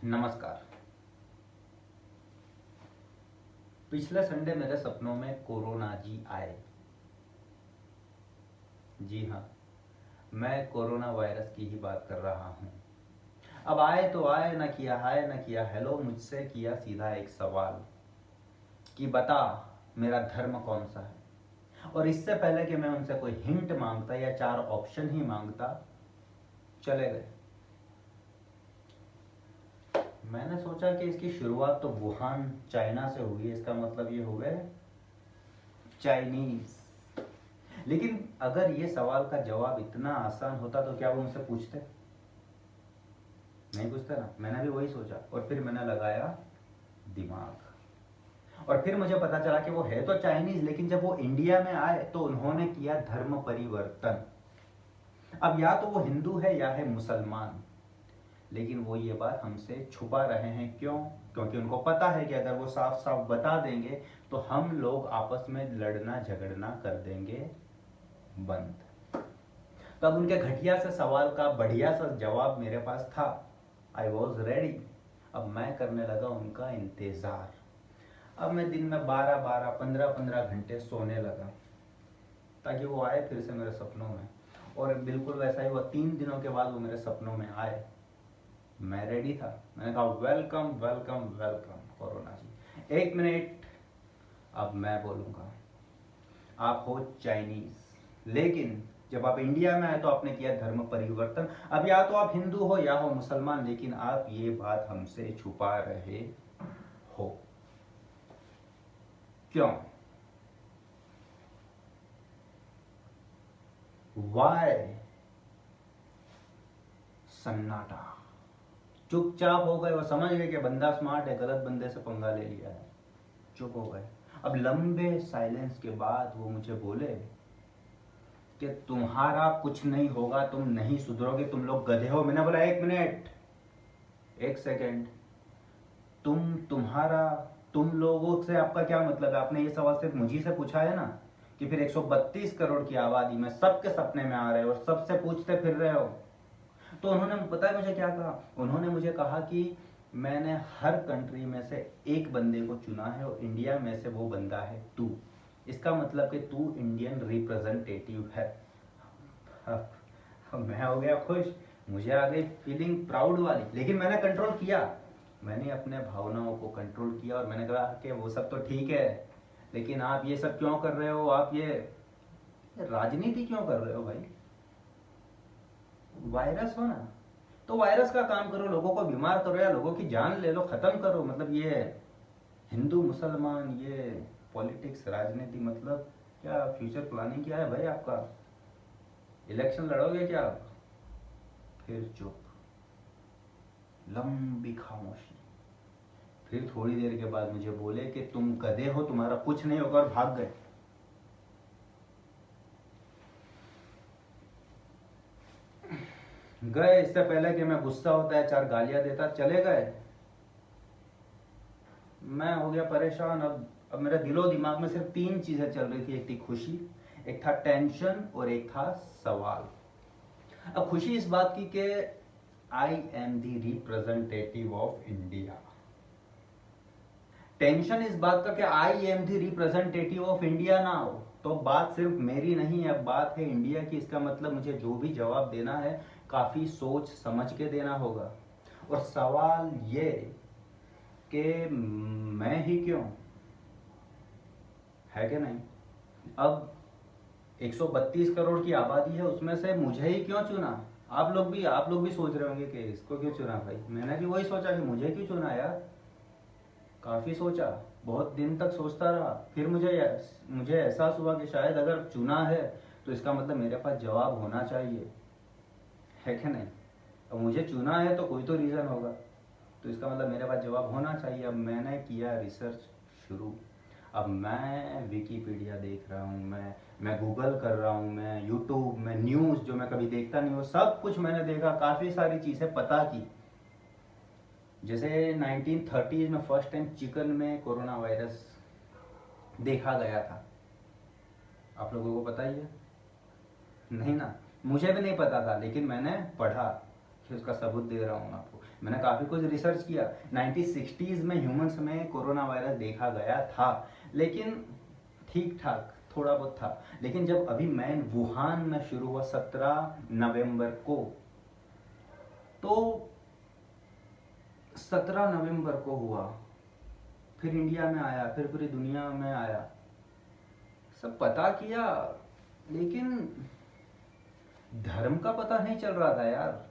नमस्कार। पिछले संडे मेरे सपनों में कोरोना जी आए। जी हाँ, मैं कोरोना वायरस की ही बात कर रहा हूँ। अब आए तो आए, न किया हाय न किया हेलो, मुझसे किया सीधा एक सवाल कि बता मेरा धर्म कौन सा है। और इससे पहले कि मैं उनसे कोई हिंट मांगता या 4 ऑप्शन ही मांगता, चले गए। मैंने सोचा कि इसकी शुरुआत तो वुहान चाइना से हुई है, इसका मतलब ये हो गए चाइनीज। लेकिन अगर ये सवाल का जवाब इतना आसान होता तो क्या वो मुझसे पूछते? नहीं पूछते ना। मैंने भी वही सोचा और फिर मैंने लगाया दिमाग और फिर मुझे पता चला कि वो है तो चाइनीज, लेकिन जब वो इंडिया में आए तो उन्होंने किया धर्म परिवर्तन। अब या तो वो हिंदू है या है मुसलमान, लेकिन वो ये बात हमसे छुपा रहे हैं। क्यों? क्योंकि उनको पता है कि अगर वो साफ साफ बता देंगे तो हम लोग आपस में लड़ना झगड़ना कर देंगे बंद। तब उनके घटिया से सवाल का बढ़िया सा जवाब मेरे पास था। I was ready. अब मैं करने लगा उनका इंतजार। अब मैं दिन में 12-12, 15-15 घंटे सोने लगा ताकि वो आए फिर से मेरे सपनों में। और बिल्कुल वैसा ही हुआ। 3 दिनों के बाद वो मेरे सपनों में आए। मैं रेडी था। मैंने कहा वेलकम वेलकम वेलकम कोरोना जी। 1 मिनट, अब मैं बोलूँगा। आप हो चाइनीज, लेकिन जब आप इंडिया में आए तो आपने किया धर्म परिवर्तन। अब या तो आप हिंदू हो या हो मुसलमान, लेकिन आप ये बात हमसे छुपा रहे हो। क्यों? वाई? सन्नाटा। चुपचाप हो गए। वो समझ गए कि बंदा स्मार्ट है, गलत बंदे से पंगा ले लिया है। चुप हो गए। अब लंबे साइलेंस के बाद वो मुझे बोले कि तुम्हारा कुछ नहीं होगा, तुम नहीं सुधरोगे, तुम लोग गधे हो। मैंने बोला 1 मिनट, 1 सेकेंड। तुम्हारा, तुम लोगों से आपका क्या मतलब है? आपने ये सवाल सिर्फ मुझी से पूछा है ना कि फिर 132 करोड़ की आबादी में सबके सपने में आ रहे हो और सबसे पूछते फिर रहे हो। तो उन्होंने, पता है मुझे क्या कहा? उन्होंने मुझे कहा कि मैंने हर कंट्री में से एक बंदे को चुना है और इंडिया में से वो बंदा है तू। इसका मतलब कि तू इंडियन रिप्रेजेंटेटिव है। मैं हो गया खुश। मुझे आ गई फीलिंग प्राउड वाली। लेकिन मैंने कंट्रोल किया। मैंने अपने भावनाओं को कंट्रोल किया और मैंने कहा कि वो सब तो ठीक है, लेकिन आप ये सब क्यों कर रहे हो? आप ये राजनीति क्यों कर रहे हो भाई? वायरस हो ना तो वायरस का काम करो, लोगों को बीमार करो या लोगों की जान ले लो, खत्म करो। मतलब ये हिंदू मुसलमान, ये पॉलिटिक्स, राजनीति, मतलब क्या फ्यूचर प्लानिंग क्या है भाई आपका? इलेक्शन लड़ोगे क्या आप? फिर चुप, लंबी खामोशी। फिर थोड़ी देर के बाद मुझे बोले कि तुम गधे हो, तुम्हारा कुछ नहीं होगा, और भाग गए। गए इससे पहले कि मैं गुस्सा होता है 4 गालियां देता, चले गए। मैं हो गया परेशान। अब मेरे दिलो दिमाग में सिर्फ 3 चीजें चल रही थी। एक थी खुशी, एक था टेंशन और एक था सवाल। अब खुशी इस बात की कि I am the representative of India. Tension इस बात का कि I am the representative of India now. तो बात सिर्फ मेरी नहीं है, अब बात है इंडिया की। इसका मतलब मुझे जो भी जवाब देना है काफी सोच समझ के देना होगा। और सवाल ये कि मैं ही क्यों, है कि नहीं? अब 132 करोड़ की आबादी है, उसमें से मुझे ही क्यों चुना? आप लोग भी सोच रहे होंगे कि इसको क्यों चुना भाई। मैंने भी वही सोचा कि मुझे क्यों चुना यार। काफी सोचा, बहुत दिन तक सोचता रहा। फिर मुझे एहसास हुआ कि शायद अगर चुना है तो इसका मतलब मेरे पास जवाब होना चाहिए, है कि नहीं? अब मुझे चुना है तो कोई तो रीजन होगा, तो इसका मतलब मेरे पास जवाब होना चाहिए। अब मैंने किया रिसर्च शुरू। अब मैं विकीपीडिया देख रहा हूँ, मैं गूगल कर रहा हूँ, मैं यूट्यूब में न्यूज़ जो मैं कभी देखता नहीं हूँ सब कुछ मैंने देखा, काफ़ी सारी चीज़ें पता की। जैसे 1930s में फर्स्ट टाइम चिकन में कोरोना वायरस देखा गया था। आप लोगों को पता ही है? नहीं ना। मुझे भी नहीं पता था, लेकिन मैंने पढ़ा फिर उसका सबूत दे रहा हूँ आपको। मैंने काफ़ी कुछ रिसर्च किया। 1960s में ह्यूमंस में कोरोना वायरस देखा गया था, लेकिन ठीक ठाक थोड़ा बहुत था। लेकिन जब अभी मैन वुहान में शुरू हुआ 17 नवंबर को, तो 17 नवंबर को हुआ, फिर इंडिया में आया, फिर पूरी दुनिया में आया, सब पता किया, लेकिन धर्म का पता नहीं चल रहा था यार।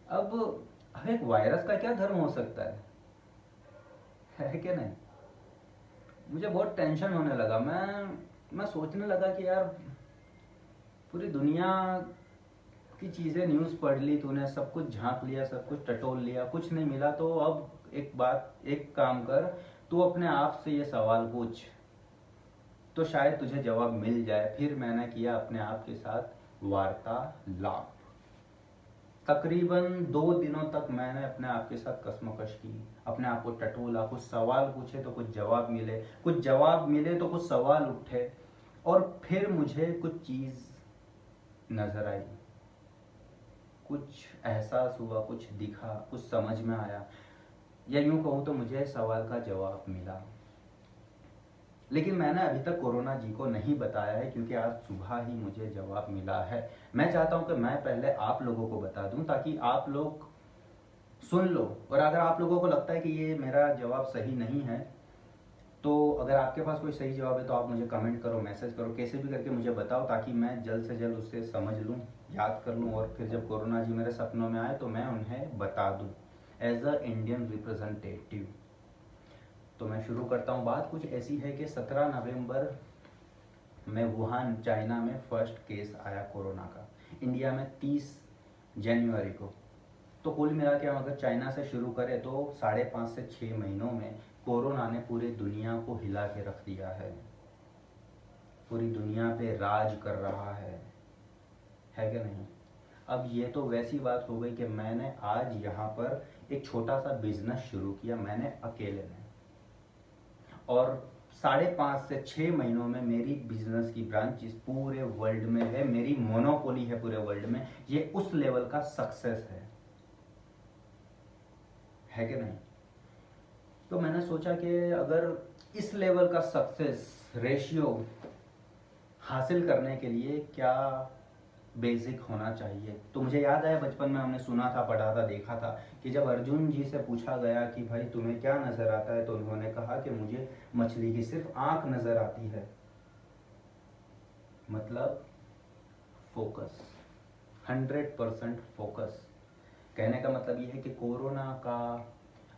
अब एक वायरस का क्या धर्म हो सकता है कि नहीं? मुझे बहुत टेंशन होने लगा। मैं सोचने लगा कि यार पूरी दुनिया की चीज़ें न्यूज़ पढ़ ली तूने, सब कुछ झांक लिया, सब कुछ टटोल लिया, कुछ नहीं मिला, तो अब एक काम कर, तू अपने आप से ये सवाल पूछ, तो शायद तुझे जवाब मिल जाए। फिर मैंने किया अपने आप के साथ वार्तालाप। तकरीबन 2 दिनों तक मैंने अपने आप के साथ कशमकश की, अपने आप को टटोला, कुछ सवाल पूछे तो कुछ जवाब मिले, कुछ जवाब मिले तो कुछ सवाल उठे, और फिर मुझे कुछ चीज़ नज़र आई, कुछ एहसास हुआ, कुछ दिखा, कुछ समझ में आया, या यूं कहूँ तो मुझे सवाल का जवाब मिला। लेकिन मैंने अभी तक कोरोना जी को नहीं बताया है, क्योंकि आज सुबह ही मुझे जवाब मिला है। मैं चाहता हूं कि मैं पहले आप लोगों को बता दूं, ताकि आप लोग सुन लो, और अगर आप लोगों को लगता है कि ये मेरा जवाब सही नहीं है, तो अगर आपके पास कोई सही जवाब है तो आप मुझे कमेंट करो, मैसेज करो, कैसे भी करके मुझे बताओ, ताकि मैं जल्द से जल्द उसे समझ लूँ, याद कर लूँ, और फिर जब कोरोना जी मेरे सपनों में आए तो मैं उन्हें बता दूँ एज अ इंडियन रिप्रेजेंटेटिव। तो मैं शुरू करता हूँ। बात कुछ ऐसी है कि 17 नवंबर में वुहान चाइना में फर्स्ट केस आया कोरोना का, इंडिया में 30 जनवरी को। तो कुल मिला के हम अगर चाइना से शुरू करें तो 5.5 से 6 महीनों में कोरोना ने पूरी दुनिया को हिला के रख दिया है, पूरी दुनिया पे राज कर रहा है कि नहीं? अब ये तो वैसी बात हो गई कि मैंने आज यहाँ पर एक छोटा सा बिजनेस शुरू किया, मैंने अकेले में, और 5.5 से 6 महीनों में मेरी बिजनेस की ब्रांच इस पूरे वर्ल्ड में है, मेरी मोनोपोली है पूरे वर्ल्ड में। ये उस लेवल का सक्सेस है कि नहीं? तो मैंने सोचा कि अगर इस लेवल का सक्सेस रेशियो हासिल करने के लिए क्या बेसिक होना चाहिए। तो मुझे याद आया, बचपन में हमने सुना था, पढ़ा था, देखा था कि जब अर्जुन जी से पूछा गया कि भाई तुम्हें क्या नजर आता है, तो उन्होंने कहा कि मुझे मछली की सिर्फ आंख नजर आती है। मतलब फोकस, 100% फोकस। कहने का मतलब ये है कि कोरोना का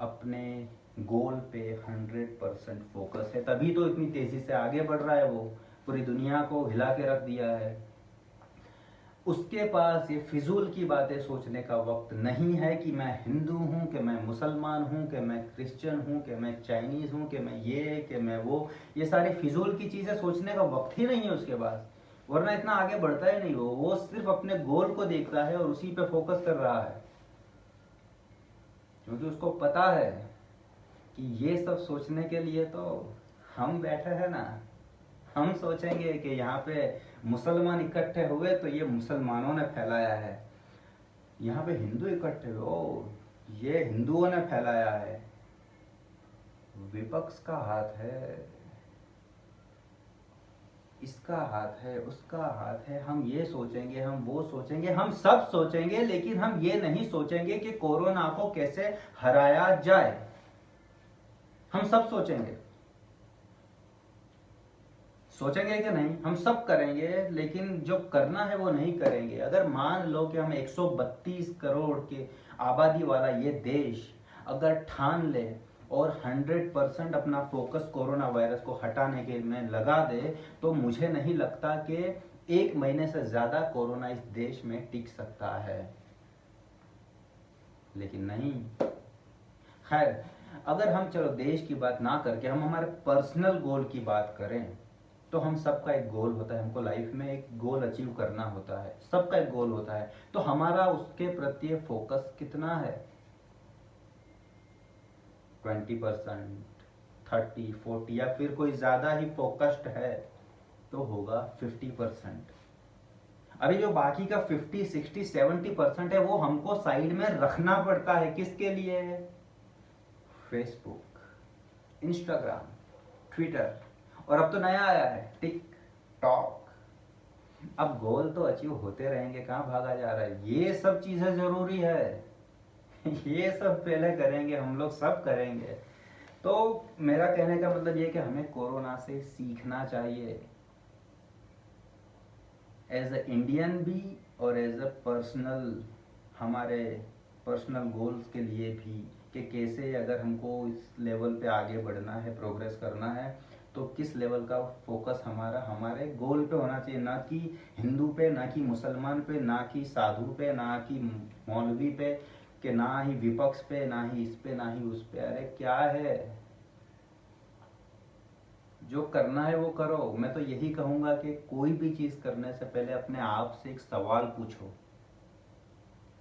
अपने गोल पे 100% फोकस है, तभी तो इतनी तेजी से आगे बढ़ रहा है, वो पूरी दुनिया को हिला के रख दिया है। उसके पास ये फिजूल की बातें सोचने का वक्त नहीं है कि मैं हिंदू हूँ, कि मैं मुसलमान हूँ, कि मैं क्रिश्चियन हूँ, कि मैं चाइनीज़ हूँ, कि मैं ये, कि मैं वो। ये सारी फिजूल की चीज़ें सोचने का वक्त ही नहीं है उसके पास, वरना इतना आगे बढ़ता ही नहीं। वो सिर्फ अपने गोल को देखता है और उसी पे फोकस कर रहा है, क्योंकि उसको पता है कि ये सब सोचने के लिए तो हम बैठे हैं ना। हम सोचेंगे कि यहाँ पे मुसलमान इकट्ठे हुए तो ये मुसलमानों ने फैलाया है, यहाँ पे हिंदू इकट्ठे हुए, ओ ये हिंदुओं ने फैलाया है। विपक्ष का हाथ है, इसका हाथ है, उसका हाथ है। हम ये सोचेंगे, हम वो सोचेंगे, हम सब सोचेंगे, लेकिन हम ये नहीं सोचेंगे कि कोरोना को कैसे हराया जाए। हम सब सोचेंगे कि नहीं, हम सब करेंगे, लेकिन जो करना है वो नहीं करेंगे। अगर मान लो कि हम 132 करोड़ के आबादी वाला ये देश अगर ठान ले और 100% अपना फोकस कोरोना वायरस को हटाने के में लगा दे, तो मुझे नहीं लगता कि 1 महीने से ज्यादा कोरोना इस देश में टिक सकता है। लेकिन नहीं। खैर, अगर हम चलो देश की बात ना करके हम हमारे पर्सनल गोल की बात करें, तो हम सबका एक गोल होता है, हमको लाइफ में एक गोल अचीव करना होता है, सबका एक गोल होता है। तो हमारा उसके प्रति फोकस कितना है? 20%, 30, 40, या फिर कोई ज्यादा ही फोकस्ड है तो होगा 50%। अभी जो बाकी का 50, 60, 70% है वो हमको साइड में रखना पड़ता है। किसके लिए? फेसबुक, इंस्टाग्राम, ट्विटर, और अब तो नया आया है टिकटॉक। अब गोल तो अचीव होते रहेंगे, कहाँ भागा जा रहा है। ये सब चीजें जरूरी है। ये सब पहले करेंगे हम लोग, सब करेंगे। तो मेरा कहने का मतलब ये कि हमें कोरोना से सीखना चाहिए, एज अ इंडियन भी और एज अ पर्सनल, हमारे पर्सनल गोल्स के लिए भी, कि कैसे अगर हमको इस लेवल पे आगे बढ़ना है, प्रोग्रेस करना है, तो किस लेवल का फोकस हमारा हमारे गोल पे होना चाहिए, ना कि हिंदू पे, ना कि मुसलमान पे, ना कि साधु पे, ना कि मौलवी पे, कि ना ही विपक्ष पे, ना ही इस पे, ना ही उस पे। अरे क्या है, जो करना है वो करो। मैं तो यही कहूंगा कि कोई भी चीज करने से पहले अपने आप से एक सवाल पूछो,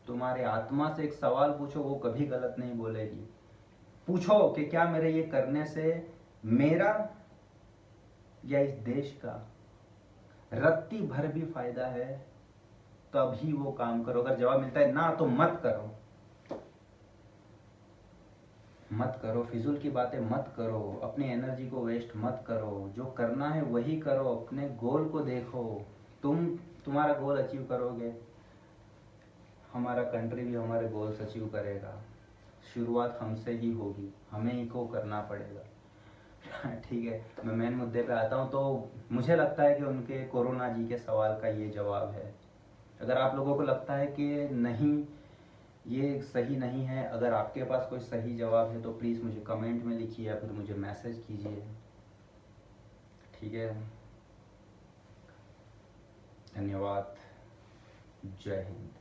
तुम्हारे आत्मा से एक सवाल पूछो, वो कभी गलत नहीं बोलेगी। पूछो कि क्या मेरे ये करने से मेरा या इस देश का रत्ती भर भी फायदा है, तभी वो काम करो। अगर जवाब मिलता है ना, तो मत करो। मत करो, फिजूल की बातें मत करो, अपनी एनर्जी को वेस्ट मत करो। जो करना है वही करो, अपने गोल को देखो। तुम्हारा गोल अचीव करोगे, हमारा कंट्री भी हमारे गोल्स अचीव करेगा। शुरुआत हमसे ही होगी, हमें ही को करना पड़ेगा। ठीक है, मैं मेन मुद्दे पे आता हूँ। तो मुझे लगता है कि उनके कोरोना जी के सवाल का ये जवाब है। अगर आप लोगों को लगता है कि नहीं, ये सही नहीं है, अगर आपके पास कोई सही जवाब है तो प्लीज़ मुझे कमेंट में लिखिए या फिर मुझे मैसेज कीजिए। ठीक है, धन्यवाद। जय हिंद।